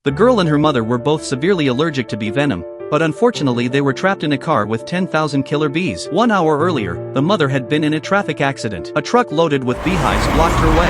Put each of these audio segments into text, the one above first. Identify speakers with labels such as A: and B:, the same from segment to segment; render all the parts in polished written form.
A: The girl and her mother were both severely allergic to bee venom, but unfortunately they were trapped in a car with 10,000 killer bees. 1 hour earlier, the mother had been in a traffic accident. A truck loaded with beehives blocked her way.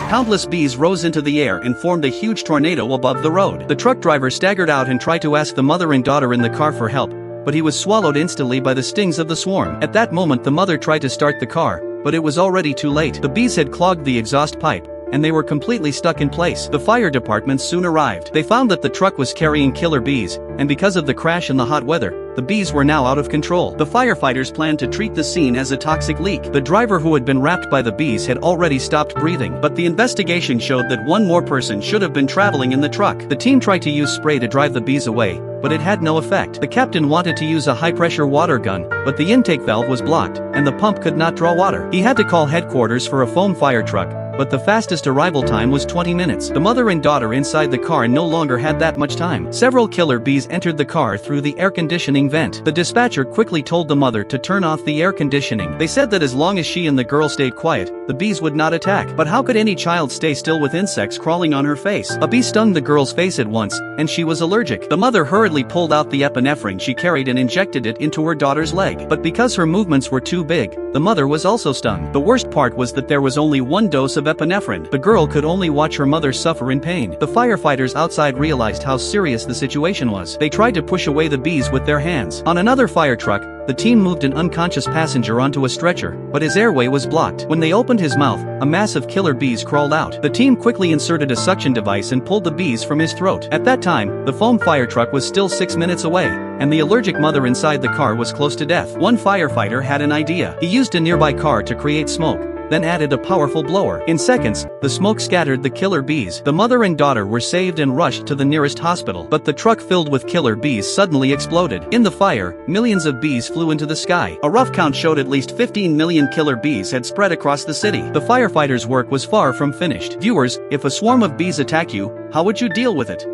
A: Countless bees rose into the air and formed a huge tornado above the road. The truck driver staggered out and tried to ask the mother and daughter in the car for help, but he was swallowed instantly by the stings of the swarm. At that moment the mother tried to start the car, but it was already too late. The bees had clogged the exhaust pipe, and they were completely stuck in place. The fire department soon arrived. They found that the truck was carrying killer bees, and because of the crash and the hot weather, the bees were now out of control. The firefighters planned to treat the scene as a toxic leak. The driver who had been wrapped by the bees had already stopped breathing, but the investigation showed that one more person should have been traveling in the truck. The team tried to use spray to drive the bees away, but it had no effect. The captain wanted to use a high-pressure water gun, but the intake valve was blocked, and the pump could not draw water. He had to call headquarters for a foam fire truck, but the fastest arrival time was 20 minutes. The mother and daughter inside the car no longer had that much time. Several killer bees entered the car through the air conditioning vent. The dispatcher quickly told the mother to turn off the air conditioning. They said that as long as she and the girl stayed quiet, the bees would not attack. But how could any child stay still with insects crawling on her face? A bee stung the girl's face at once, and she was allergic. The mother hurriedly pulled out the epinephrine she carried and injected it into her daughter's leg. But because her movements were too big, the mother was also stung. The worst part was that there was only one dose of epinephrine. The girl could only watch her mother suffer in pain. The firefighters outside realized how serious the situation was. They tried to push away the bees with their hands. On another fire truck, the team moved an unconscious passenger onto a stretcher, but his airway was blocked. When they opened his mouth, a mass of killer bees crawled out. The team quickly inserted a suction device and pulled the bees from his throat. At that time, the foam fire truck was still 6 minutes away, and the allergic mother inside the car was close to death. One firefighter had an idea. He used a nearby car to create smoke, then added a powerful blower. In seconds, the smoke scattered the killer bees. The mother and daughter were saved and rushed to the nearest hospital. But the truck filled with killer bees suddenly exploded. In the fire, millions of bees flew into the sky. A rough count showed at least 15 million killer bees had spread across the city. The firefighters' work was far from finished. Viewers, if a swarm of bees attack you, how would you deal with it?